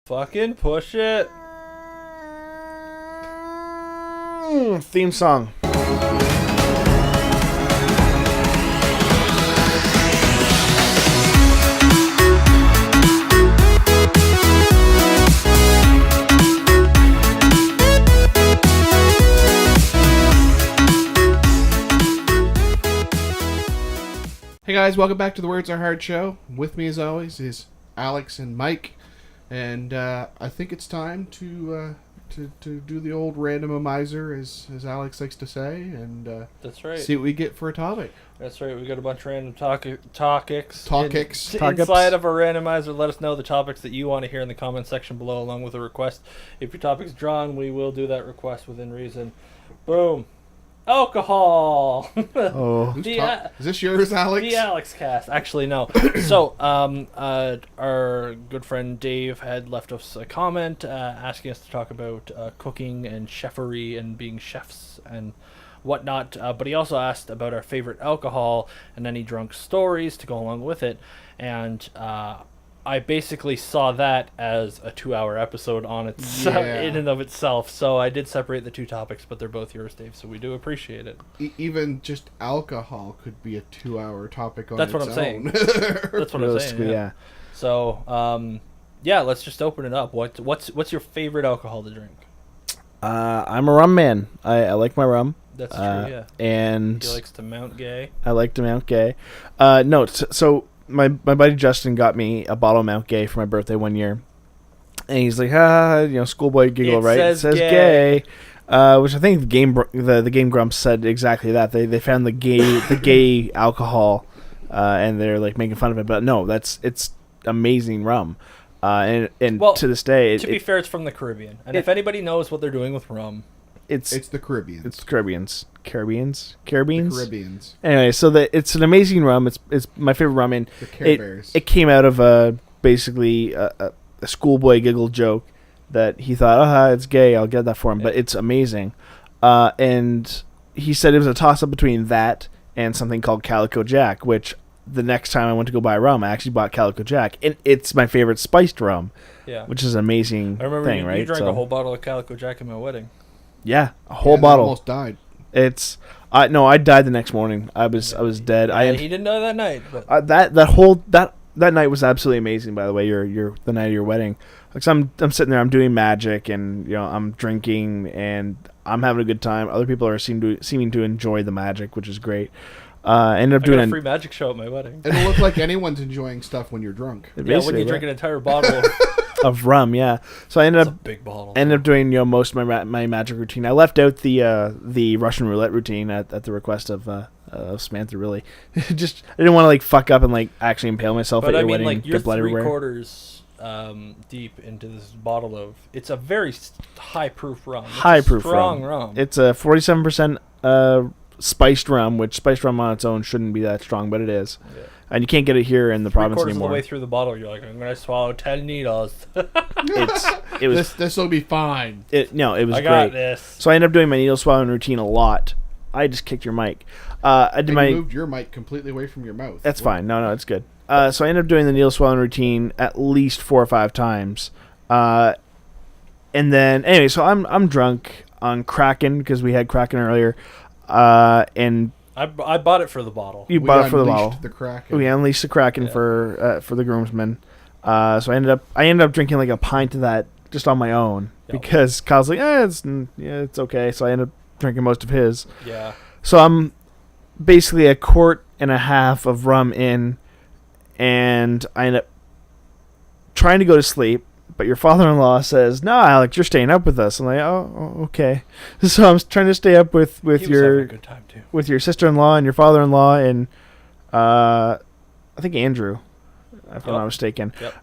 Fucking push it. Theme song. Hey guys, welcome back to the Words Are Hard show. With me as always is Alex and Mike, and I think it's time to do the old randomizer, as Alex likes to say, and That's right. see what we get for a topic. That's right. We got a bunch of random topics. Topics. Inside of our randomizer. Let us know the topics that you want to hear in the comment section below, along with a request. If your topic's drawn, we will do that request within reason. Boom. Alcohol. Oh, Is this yours, Alex? The Alex cast. Actually, no. So, our good friend Dave had left us a comment asking us to talk about cooking and chefery and being chefs and whatnot. But he also asked about our favorite alcohol and any drunk stories to go along with it. And I basically saw that as a 2-hour episode on its in and of itself. So I did separate the two topics, but they're both yours, Dave. So we do appreciate it. Even just alcohol could be a 2-hour topic on That's its what I'm saying. own. That's what I'm saying. Yeah. So, yeah, let's just open it up. What's your favorite alcohol to drink? I'm a rum man. I like my rum. That's true, yeah. And He likes to mount gay. I like to Mount Gay. No, so my buddy Justin got me a bottle of Mount Gay for my birthday one year, and he's like, schoolboy giggle, It right? says It says gay. Which I think the Game Grumps said exactly that. They found the gay alcohol, and they're like making fun of it. But no, it's amazing rum. And Well, to this day, To be fair, it's from the Caribbean. And if anybody knows what they're doing with rum, it's It's the Caribbean. It's Caribbeans. The Caribbeans. Anyway, so it's an amazing rum. It's my favorite rum, and The Care Bears. it came out of basically a schoolboy giggle joke that he thought, it's gay. I'll get that for him, but it's amazing. And he said it was a toss up between that and something called Calico Jack, which the next time I went to go buy rum, I actually bought Calico Jack, and it's my favorite spiced rum. yeah. Which is an amazing I remember thing, you, right? you drank So- a whole bottle of Calico Jack at my wedding. Yeah, a whole Yeah, bottle. Almost died. It's no, I died the next morning. I was dead. He didn't know that night, but that night was absolutely amazing. By the way, your the night of your wedding. Like, so I'm sitting there, I'm doing magic, and I'm drinking, and I'm having a good time. Other people are seeming to enjoy the magic, which is great. Ended up I doing got a free magic show at my wedding. It'll look like anyone's enjoying stuff when you're drunk. Yeah, when you drink an entire bottle of rum, yeah. So I ended it's a up big bottle. ended up doing most of my magic routine. I left out the Russian roulette routine at the request of Samantha. Really, just I didn't want to fuck up and actually impale myself But at I your mean, wedding. you're get blood everywhere. 3/4 deep into this bottle of. It's a very high proof rum. It's High a proof strong rum. It's a 47% spiced rum, which spiced rum on its own shouldn't be that strong, but it is. Yeah. And you can't get it here in the province 3/4 of the anymore. way through the bottle, you're like, I'm gonna swallow 10 needles. It was This will be fine. it was I got great. this. So I ended up doing my needle swallowing routine a lot. I just kicked your mic. I did And my. you moved your mic completely away from your mouth. That's fine. No, it's good. So I ended up doing the needle swallowing routine at least 4 or 5 times. And then anyway, so I'm drunk on Kraken because we had Kraken earlier. And I bought it for the bottle. you We bought it for the unleashed bottle. The Kraken. We unleashed the Kraken Yeah. for the groomsmen. So I ended up drinking like a pint of that just on my own Yep. because Kyle's like, it's okay. So I ended up drinking most of his. Yeah. So I'm basically a quart and a half of rum in, and I end up trying to go to sleep. But your father-in-law says, "No, Alex, you're staying up with us." I'm like, "Oh, okay." So I'm trying to stay up with He was having your a good time too. with your sister-in-law and your father-in-law and I think Andrew, if I'm not mistaken. Yep.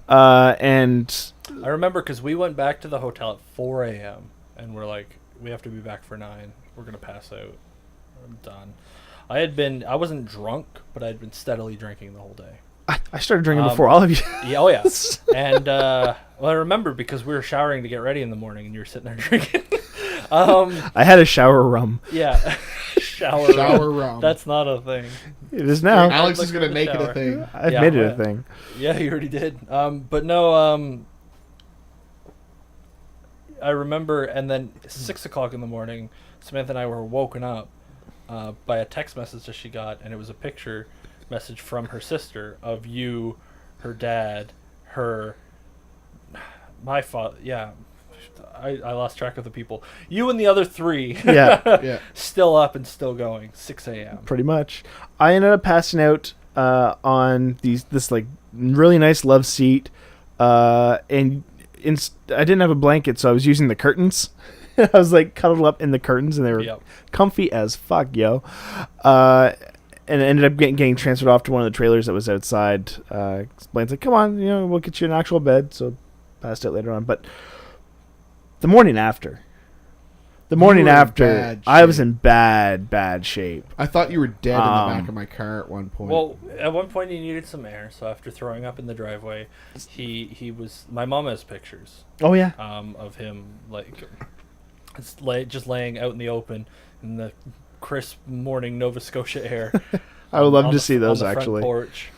And I remember because we went back to the hotel at 4 a.m. and we're like, we have to be back for 9. We're gonna pass out. I'm done. I wasn't drunk, but I'd been steadily drinking the whole day. I started drinking before all of you. Yeah, oh yeah. And well, I remember because we were showering to get ready in the morning, and you were sitting there drinking. I had a shower rum. Yeah, shower rum. That's not a thing. It is now. Alex Look is gonna for the make it shower. a thing. I've Yeah, made it yeah. a thing. Yeah, you already did. But no. I remember, and then 6 o'clock in the morning, Samantha and I were woken up by a text message that she got, and it was a picture message from her sister of you, her dad, my father. Yeah, I lost track of the people. You and the other three. Yeah. Yeah. Still up and still going. 6 a.m. Pretty much. I ended up passing out on this like really nice love seat, and I didn't have a blanket, so I was using the curtains. I was like cuddled up in the curtains, and they were Yep. comfy as fuck, yo. And it ended up getting transferred off to one of the trailers that was outside. Blaine's like, "Come on, we'll get you an actual bed." So passed out later on, but the morning after. You were in bad I was shape. in bad shape. I thought you were dead in the Um, back of my car at one point. Well, at one point he needed some air, so after throwing up in the driveway, he was. My mom has pictures Oh yeah. of him just laying out in the open in the crisp morning Nova Scotia air. I would love on to the- see those on the front actually. porch.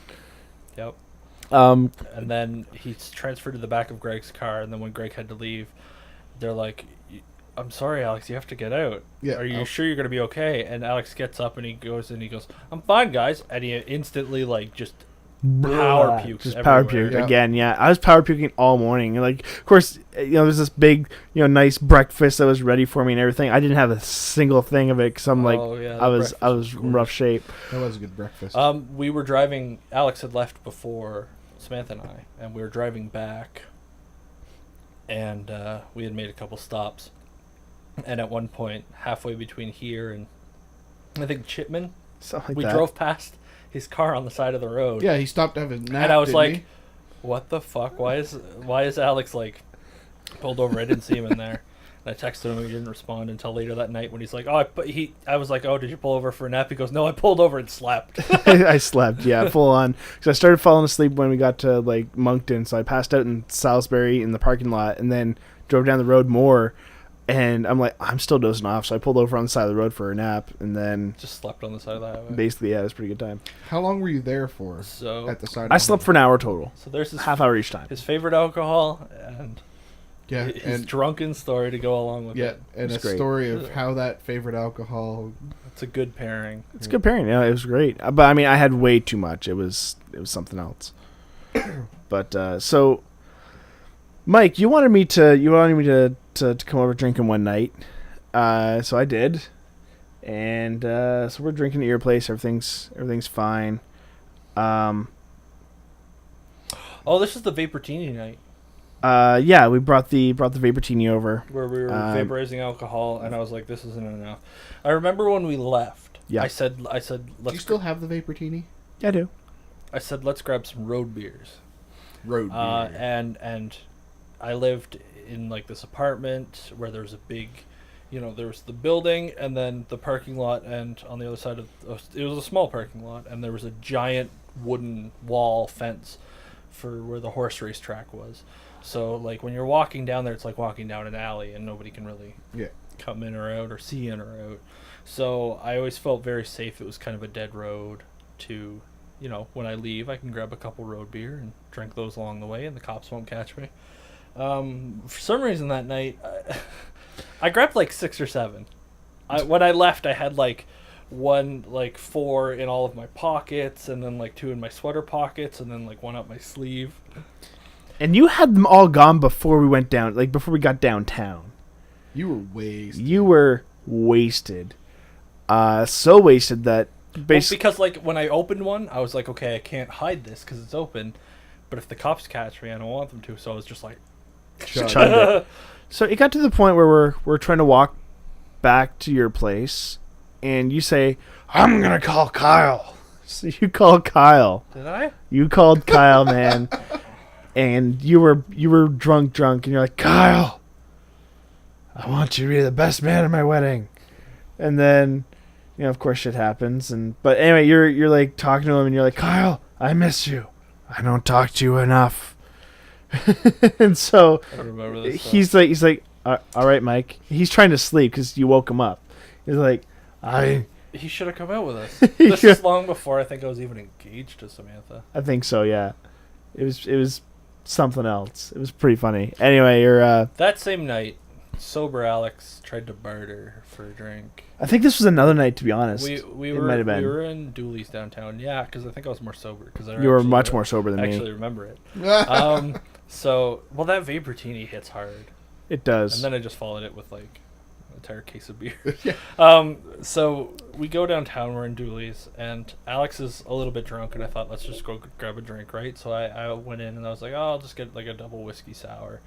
Yep. Um, And then he's transferred to the back of Greg's car, and then when Greg had to leave, they're like, "I'm sorry, Alex, you have to get out. Yeah, Are you I'll- sure you're gonna be okay?" And Alex gets up and he goes, "I'm fine, guys," and he instantly just power pukes just power everywhere. puke Yeah. again. Yeah, I was power puking all morning. And, like, of course, there's this big, nice breakfast that was ready for me and everything. I didn't have a single thing of it because I'm like, Oh, yeah, I the was breakfast in was rough shape. that was a good breakfast. We were driving. Alex had left before Samantha and I, and we were driving back, and we had made a couple stops, and at one point, halfway between here and I think Chipman, Something like we that. drove past his car on the side of the road. yeah, he stopped to have his nap. and I was didn't like, he? "What the fuck? Why is Alex pulled over? I didn't see him in there." And I texted him. He didn't respond until later that night when he's like, "Oh, I was like, oh, did you pull over for a nap?" He goes, "No, I pulled over and slept." I slept, yeah, full on. Because I started falling asleep when we got to like Moncton, so I passed out in Salisbury in the parking lot, and then drove down the road more. And I'm like, I'm still dozing off, so I pulled over on the side of the road for a nap, and then Just slept on the side of the highway. basically, yeah, it was a pretty good time. How long were you there for? So At the side. I slept for an hour total, So there's half hour each time. his favorite alcohol and Yeah, his and drunken story to go along with yeah, it. and a It's great. story of how that favorite alcohol. It's a good pairing. It's a good pairing. Yeah, it was great. But I mean, I had way too much. It was something else. But so, Mike, you wanted me to come over drinking one night. So I did, and so we're drinking at your place. Everything's fine. Oh, this is the Vaportini night Yeah, we brought the Vaportini over. where we were vaporizing alcohol, and I was like, "This isn't enough." I remember when we left. Yeah. I said, Do let's you still have the Vaportini? Yeah, I do. I said, let's grab some road beers. Road beer. And I lived in like this apartment where there was a big, there was the building and then the parking lot, and on the other side of it was a small parking lot, and there was a giant wooden wall fence for where the horse race track was. So like when you're walking down there, it's like walking down an alley, and nobody can really Yeah. come in or out or see in or out. So I always felt very safe. It was kind of a dead road to, when I leave, I can grab a couple road beer and drink those along the way, and the cops won't catch me. For some reason that night, I grabbed like 6 or 7. When I left, I had like 4 in all of my pockets, and then like 2 in my sweater pockets, and then like 1 up my sleeve. And you had them all gone before we went down, like before we got downtown. You were wasted. You were wasted. So wasted that basically. Because like when I opened one, I was like, okay, I can't hide this because it's open. But if the cops catch me, I don't want them to. So I was just like, Chug. chugged it. So it got to the point where we're trying to walk back to your place, and you say, "I'm gonna call Kyle." So you called Kyle. did I? You called Kyle, man, and you were drunk, and you're like, "Kyle, I want you to be the best man at my wedding." And then, of course, shit happens. But anyway, you're like talking to him, and you're like, "Kyle, I miss you. I don't talk to you enough." And so I don't remember this. he's like, "All right, Mike." He's trying to sleep because you woke him up. He's like, I He should have come out with us. This is long before I think I was even engaged to Samantha. think so, yeah. It was something else. It was pretty funny. Anyway, you're That same night, sober Alex tried to barter for a drink. I think this was another night, to be honest. We It were might have been. we were in Dooley's downtown. Yeah, because I think I was more sober. Because You were much more sober than actually me. remember it. So that Vaportini hits hard, It does. and then I just followed it with like an entire case of beer. Yeah. So we go downtown. We're in Dooley's, and Alex is a little bit drunk, and I thought let's just go grab a drink, right? So I went in and I was like, oh, I'll just get like a double whiskey sour.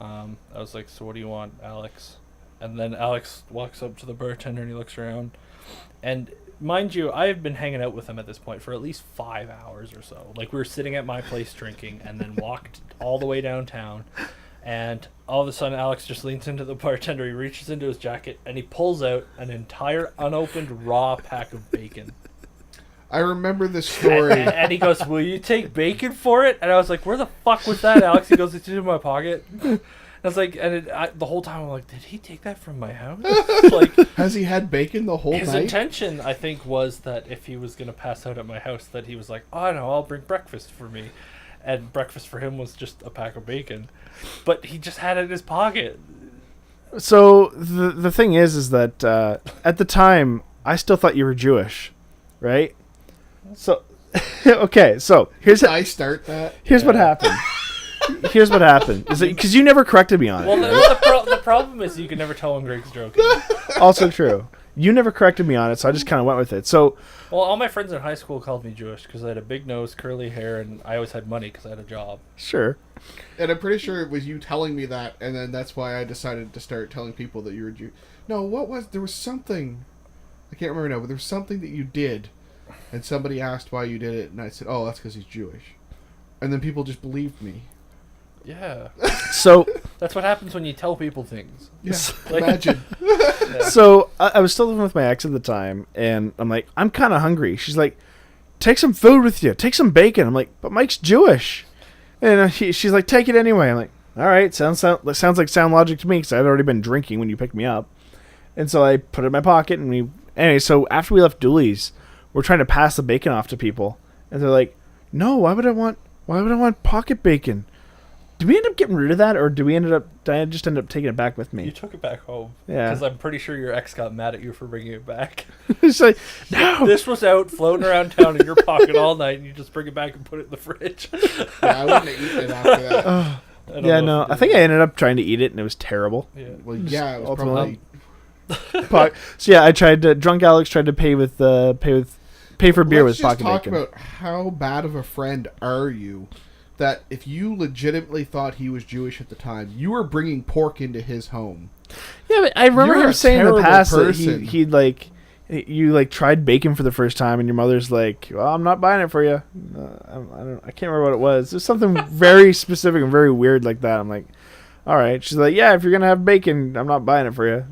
I was like, so what do you want, Alex? And then Alex walks up to the bartender and he looks around. And mind you, I have been hanging out with him at this point for at least 5 hours or so. Like, we were sitting at my place drinking and then walked all the way downtown. And all of a sudden, Alex just leans into the bartender. He reaches into his jacket and he pulls out an entire unopened raw pack of bacon. I remember this story. And he goes, will you take bacon for it? And I was like, where the fuck was that, Alex? He goes, it's in my pocket. I was like, the whole time I'm like, did he take that from my house? Like, Has he had bacon the whole his night? intention, I think, was that if he was gonna pass out at my house, that he was like, oh no, I'll bring breakfast for me, and breakfast for him was just a pack of bacon, but he just had it in his pocket. So the thing is that at the time I still thought you were Jewish, right? So okay, so here's Did I start that? here's what happened. Here's what happened. Is it because you never corrected me on it? Well, the problem is you can never tell when Greg's joking. Also true. You never corrected me on it, so I just kind of went with it. So Well, all my friends in high school called me Jewish because I had a big nose, curly hair, and I always had money because I had a job. sure. And I'm pretty sure it was you telling me that, and then that's why I decided to start telling people that you were Jew. No, there was something, I can't remember now, but there was something that you did, and somebody asked why you did it, and I said, oh, that's because he's Jewish. And then people just believed me. Yeah, So that's what happens when you tell people things. Yeah, Like- imagine. so I was still living with my ex at the time, and I'm like, I'm kind of hungry. She's like, take some food with you. Take some bacon. I'm like, but Mike's Jewish. And she's like, take it anyway. I'm like, all right, sounds like sound logic to me because I'd already been drinking when you picked me up. And so I put it in my pocket, and anyway, so after we left Dooley's, we're trying to pass the bacon off to people, and they're like, no, why would I want pocket bacon? Did we end up getting rid of that, or did I just end up taking it back with You me? took it back home. Yeah. Because I'm pretty sure your ex got mad at you for bringing it back. It's like, no. This was out floating around town in your pocket all night, and you just bring it back and put it in the fridge. Yeah, I wouldn't have eaten it after that. I don't Yeah, know no, if you I think did I ended up trying to eat it, and it was terrible. that. Yeah. Well, yeah, it was Ultimately- probably... So yeah, I tried to. Drunk Alex tried to pay for beer Let's with pocket just talk bacon. about how bad of a friend are you that if you legitimately thought he was Jewish at the time, you were bringing pork into his home. Yeah, but I remember You're him a saying in the terrible past person. that he'd like, you like tried bacon for the first time, and your mother's like, "Well, I'm not buying it for you." I can't remember what it was. There's something very specific and very weird like that. I'm like, all right. She's like, yeah, if you're gonna have bacon, I'm not buying it for you.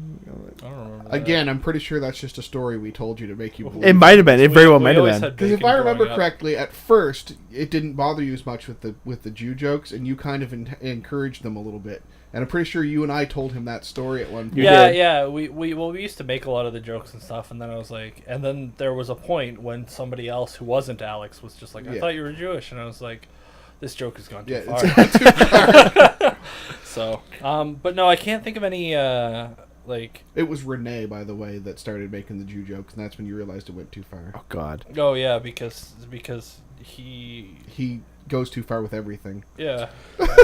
I don't remember. that. Again, I'm pretty sure that's just a story we told you to make you believe. It might have been. It We- very well we might have always been. had Because if bacon I remember growing up. correctly, at first it didn't bother you as much with the Jew jokes, and you kind of encouraged them a little bit. And I'm pretty sure you and I told him that story at one point. You Yeah, did. yeah. We used to make a lot of the jokes and stuff, and then I was like, and then there was a point when somebody else who wasn't Alex was just like, I Yeah. thought you were Jewish, and I was like, this joke has gone too Yeah, far. it's too far. So, but no, I can't think of any like. It was Renee, by the way, that started making the Jew jokes, and that's when you realized it went too far. Oh God. Oh yeah, because he. He goes too far with everything. Yeah.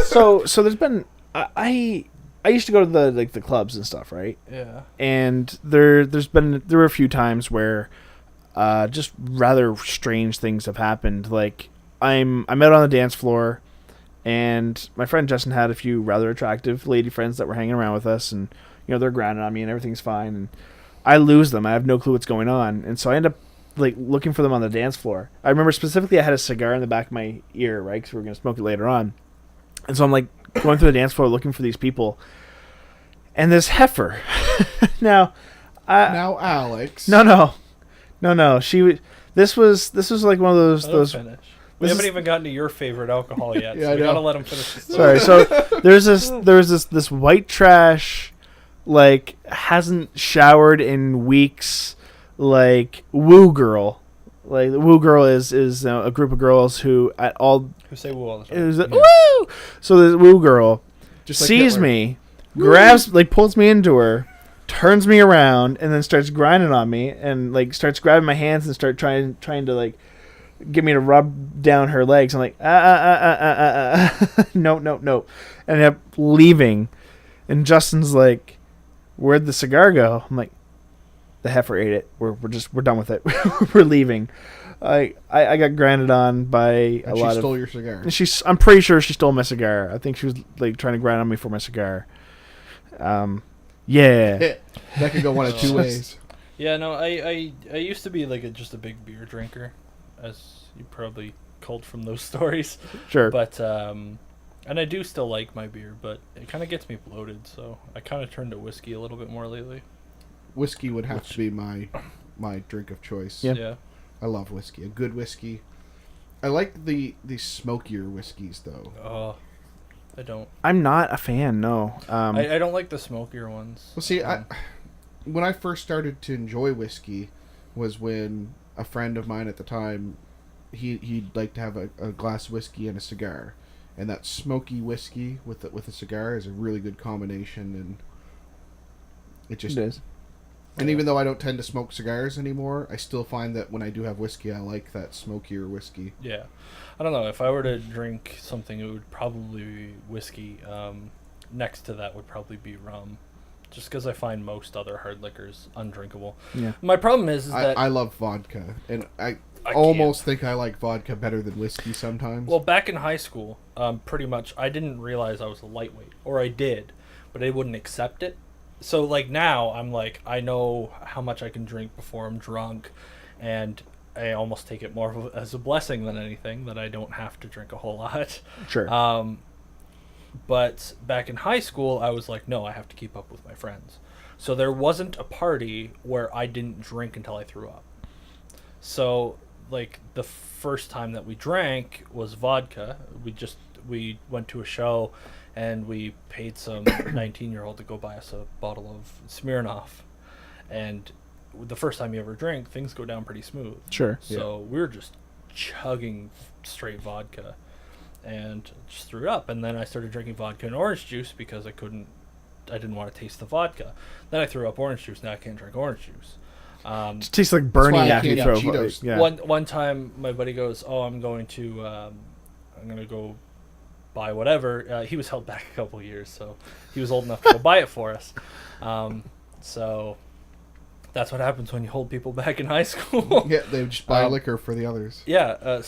So there's been I used to go to the clubs and stuff, right? Yeah. And there were a few times where just rather strange things have happened. Like I'm out on the dance floor, and my friend Justin had a few rather attractive lady friends that were hanging around with us, and they're grinding on me and everything's fine, and I lose them. I have no clue what's going on, and so I end up like looking for them on the dance floor. I remember specifically I had a cigar in the back of my ear, right, because we were gonna smoke it later on, and so I'm like going through the dance floor looking for these people, and this heifer. Now Alex. No. This was like one of those. Let him finish. We this haven't is- even gotten to your favorite alcohol yet, Yeah, so I we know. gotta let him finish the story. Sorry. So there's this white trash, like hasn't showered in weeks, like woo girl. Like the woo girl is a group of girls who at all Who say woo all the time. is woo. So this woo girl Just like sees Hitler. me, grabs, like, pulls me into her, turns me around, and then starts grinding on me, and like starts grabbing my hands and start trying to like get me to rub down her legs. I'm like, no, no, and I end up leaving, and Justin's like, where'd the cigar go? I'm like, the heifer ate it. We're done with it. We're leaving. I got grinded on by a And lot she of. stole your cigar. I'm pretty sure she stole my cigar. I think she was like trying to grind on me for my cigar. Yeah. That could go one of two ways. Yeah, no, I used to be like just a big beer drinker, as you probably culled from those stories. Sure. But and I do still like my beer, but it kind of gets me bloated, so I kind of turned to whiskey a little bit more lately. Whiskey would have to be my drink of choice. Yeah. I love whiskey. A good whiskey. I like the smokier whiskeys though. Oh, I don't. I'm not a fan. No. I don't like the smokier ones. Well, see, when I first started to enjoy whiskey was when a friend of mine at the time, he'd like to have a glass of whiskey and a cigar, and that smoky whiskey with a cigar is a really good combination, and it just It is. And even though I don't tend to smoke cigars anymore, I still find that when I do have whiskey, I like that smokier whiskey. Yeah, I don't know. If I were to drink something, it would probably be whiskey. Next to that would probably be rum, just because I find most other hard liquors undrinkable. Yeah. My problem is that I love vodka, and I I almost think I like vodka better than whiskey sometimes. well, back in high school, pretty much, I didn't realize I was a lightweight, or I did, but I wouldn't accept it. So, like, now, I'm like, I know how much I can drink before I'm drunk, and I almost take it more as a blessing than anything, that I don't have to drink a whole lot. Sure. But back in high school, I was like, no, I have to keep up with my friends. So there wasn't a party where I didn't drink until I threw up. So, like, the first time that we drank was vodka. We went to a show, and we paid some 19-year-old to go buy us a bottle of Smirnoff. And the first time you ever drink, things go down pretty smooth. Sure. So we were just chugging straight vodka and just threw it up. And then I started drinking vodka and orange juice because I didn't want to taste the vodka. Then I threw up orange juice. Now I can't drink orange juice. It tastes like Bernie why I after you can't throw. eat Cheetos. Yeah. One time my buddy goes, "Oh, I'm going to go buy whatever." He was held back a couple years, so he was old enough to go buy it for us. So that's what happens when you hold people back in high school. Yeah, they would just buy liquor for the others. Yeah.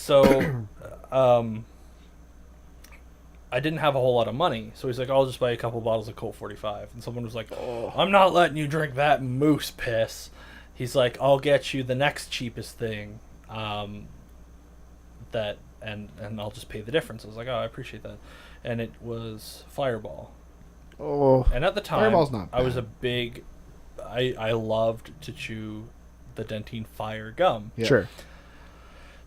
I didn't have a whole lot of money, so he's like, "I'll just buy a couple bottles of Colt 45." And someone was like, "Oh, I'm not letting you drink that moose piss." He's like, "I'll get you the next cheapest thing, and I'll just pay the difference." I was like, "Oh, I appreciate that," and it was Fireball. Oh. And at the time, Fireball's not I was bad. a big, I loved to chew the Dentine Fire gum. Yeah. Sure.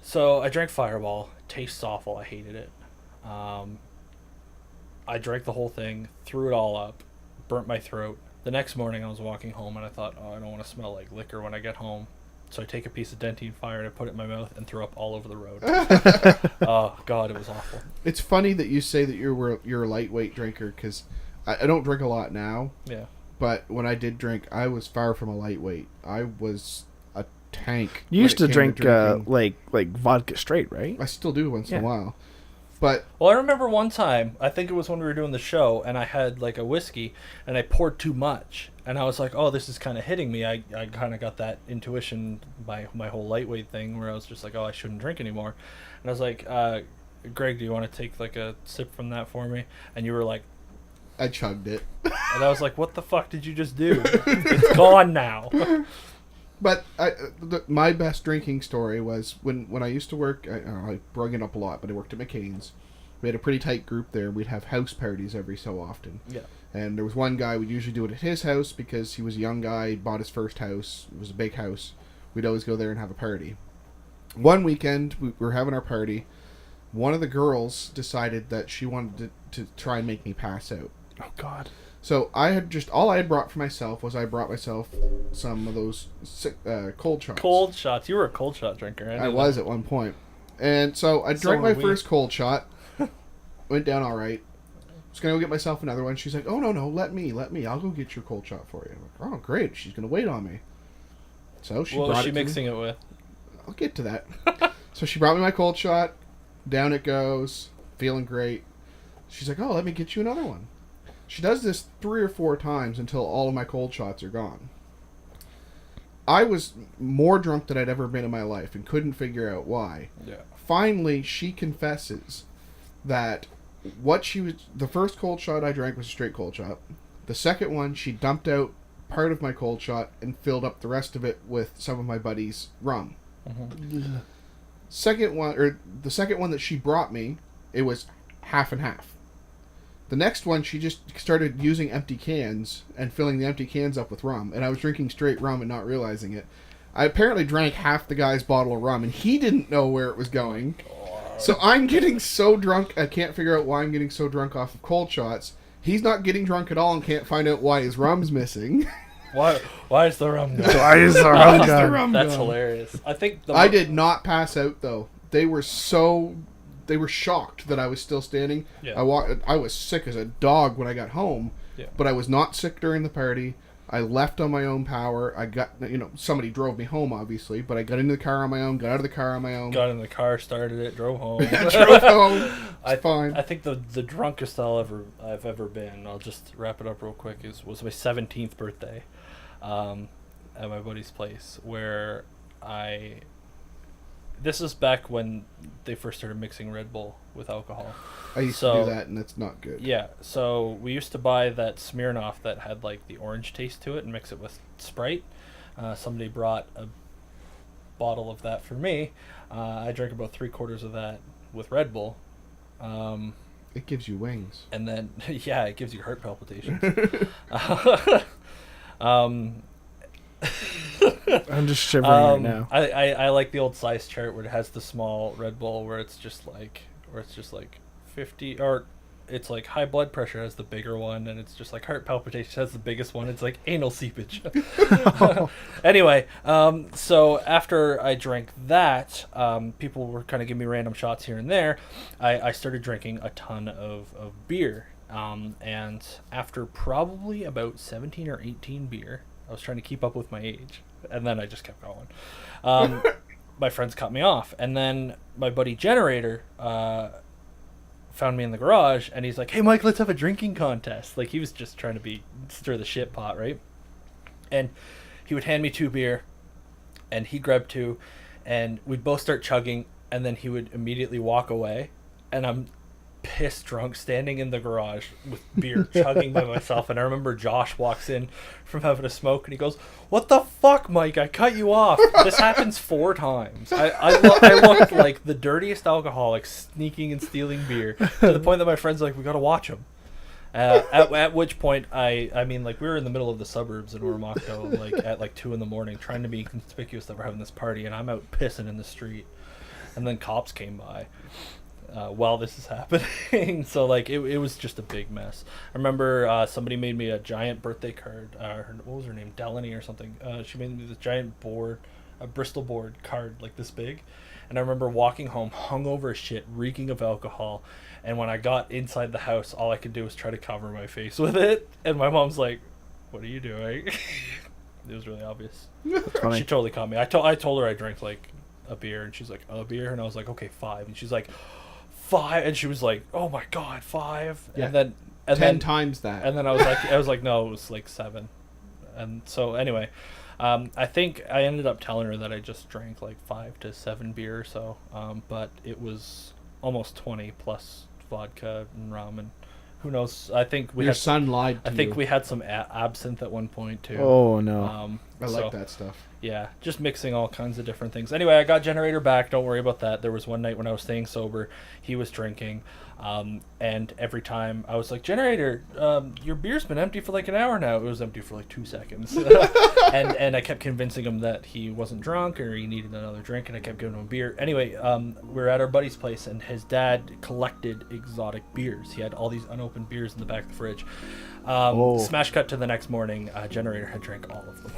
So I drank Fireball. Tastes awful. I hated it. I drank the whole thing, threw it all up, burnt my throat. The next morning I was walking home and I thought, oh, I don't want to smell like liquor when I get home. So I take a piece of Dentine Fire and I put it in my mouth and threw up all over the road. Oh, God, it was awful. It's funny that you say that you're a lightweight drinker, because I don't drink a lot now. Yeah. But when I did drink, I was far from a lightweight. I was a tank. You when used it to came drink drinking. like vodka straight, right? I still do once in Yeah. a while. But Well, I remember one time, I think it was when we were doing the show, and I had like a whiskey, and I poured too much. And I was like, oh, this is kind of hitting me. I kind of got that intuition by my whole lightweight thing where I was just like, oh, I shouldn't drink anymore. And I was like, Greg, do you want to take like a sip from that for me? And you were like, I chugged it. and I was like, what the fuck did you just do? It's gone now. But my best drinking story was when I used to work. I bring it up a lot, but I worked at McCain's. We had a pretty tight group there. We'd have house parties every so often. Yeah. And there was one guy, we'd usually do it at his house because he was a young guy, bought his first house. It was a big house. We'd always go there and have a party. One weekend, we were having our party. One of the girls decided that she wanted to try and make me pass out. Oh God. So all I had brought for myself was I brought myself some of those cold shots. Cold shots. You were a cold shot drinker. I was at one point. And so I So drank my were we. first cold shot. Went down all right. was going to go get myself another one. She's like, oh, no, let me. I'll go get your cold shot for you. I'm like, oh, great. She's going to wait on me. So she What brought was she it to me. mixing it with? I'll get to that. So she brought me my cold shot. Down it goes. Feeling great. She's like, oh, let me get you another one. She does this 3 or 4 times until all of my cold shots are gone. I was more drunk than I'd ever been in my life and couldn't figure out why. Yeah. Finally, she confesses that the first cold shot I drank was a straight cold shot. The second one, she dumped out part of my cold shot and filled up the rest of it with some of my buddy's rum. Mm-hmm. The second one that she brought me, it was half and half. The next one, she just started using empty cans and filling the empty cans up with rum, and I was drinking straight rum and not realizing it. I apparently drank half the guy's bottle of rum, and he didn't know where it was going. So I'm getting so drunk, I can't figure out why I'm getting so drunk off of cold shots. He's not getting drunk at all and can't find out why his rum's missing. Why is the rum gone? Why is the rum gone? That's hilarious. I think I did not pass out, though. They were shocked that I was still standing. Yeah. I was sick as a dog when I got home, Yeah. but I was not sick during the party. I left on my own power. I got, somebody drove me home, obviously, but I got into the car on my own, got out of the car on my own. Got in the car, started it, drove home. Drove home. It's fine. I think the drunkest I've ever been, I'll just wrap it up real quick, was my 17th birthday at my buddy's place, where this is back when they first started mixing Red Bull with alcohol. I used to do that, and it's not good. Yeah, so we used to buy that Smirnoff that had like the orange taste to it and mix it with Sprite. Somebody brought a bottle of that for me. I drank about 3/4 of that with Red Bull. It gives you wings. And then, yeah, it gives you heart palpitations. I'm just shivering right now. I like the old size chart where it has the small Red Bull where it's just like 50, or it's like high blood pressure has the bigger one, and it's just like heart palpitations has the biggest one. It's like anal seepage. Anyway, so after I drank that, people were kind of giving me random shots here and there. I started drinking a ton of beer, and after probably about 17 or 18 beer, I was trying to keep up with my age, and then I just kept going. My friends cut me off, and then my buddy Generator found me in the garage, and he's like, "Hey, Mike, let's have a drinking contest." Like, he was just trying to stir the shit pot, right? And he would hand me 2 beer, and he'd grab 2, and we'd both start chugging, and then he would immediately walk away, and I'm pissed drunk standing in the garage with beer chugging by myself. And I remember Josh walks in from having a smoke, and he goes, "What the fuck, Mike? I cut you off." This happens 4 times. I looked like the dirtiest alcoholic sneaking and stealing beer, to the point that my friends were like, "We gotta watch him." At which point I mean, like, we were in the middle of the suburbs in Oromocto, like at like 2 a.m, trying to be conspicuous that we're having this party, and I'm out pissing in the street, and then cops came by while this is happening. So like it was just a big mess. I remember somebody made me a giant birthday card. What was her name? Delaney or something. She made me this giant board, a Bristol board card like this big. And I remember walking home hungover as shit, reeking of alcohol. And when I got inside the house, all I could do was try to cover my face with it. And my mom's like, "What are you doing?" It was really obvious. Funny. She totally caught me. I told her I drank like a beer, and she's like, "A beer?" And I was like, "Okay, 5." And she's like, 5, and she was like, "Oh my god, 5." Yeah. And then 10 times that. And then I was like, "No, it was like 7." And so anyway, I think I ended up telling her that I just drank like 5 to 7 beer or so, but it was almost 20 plus vodka and rum, and who knows? I think Your son lied to I think you. we had some absinthe at one point too. Oh no. I like that stuff. Yeah, just mixing all kinds of different things. Anyway, I got Generator back. Don't worry about that. There was one night when I was staying sober, he was drinking, and every time I was like, "Generator, your beer's been empty for like an hour now." It was empty for like 2 seconds. and I kept convincing him that he wasn't drunk or he needed another drink, and I kept giving him a beer. Anyway, we were at our buddy's place, and his dad collected exotic beers. He had all these unopened beers in the back of the fridge. Smash cut to the next morning. Generator had drank all of them.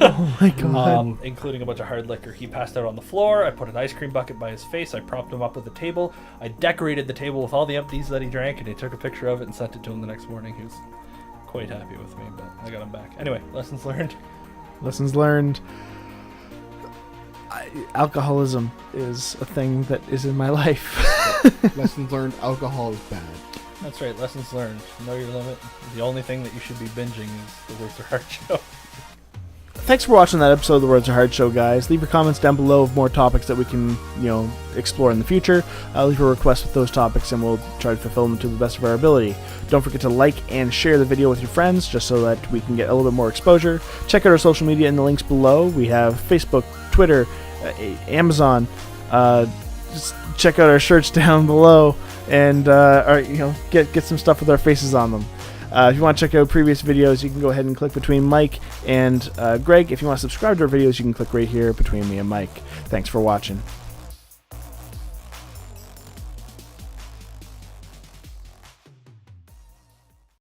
Oh my god. Including a bunch of hard liquor. He passed out on the floor. I put an ice cream bucket by his face. I propped him up with a table. I decorated the table with all the empties that he drank, and he took a picture of it and sent it to him the next morning. He was quite happy with me, but I got him back. Anyway, lessons learned. Lessons learned. Alcoholism is a thing that is in my life. Lessons learned: alcohol is bad. That's right, lessons learned. Know your limit. The only thing that you should be binging is the Words Are Hard show. Thanks for watching that episode of the Words Are Hard show, guys. Leave your comments down below of more topics that we can, explore in the future. Leave a request with those topics, and we'll try to fulfill them to the best of our ability. Don't forget to like and share the video with your friends, just so that we can get a little bit more exposure. Check out our social media in the links below. We have Facebook, Twitter, Amazon. Just check out our shirts down below, and get some stuff with our faces on them. If you want to check out previous videos, you can go ahead and click between Mike and Greg. If you want to subscribe to our videos, you can click right here between me and Mike. Thanks for watching.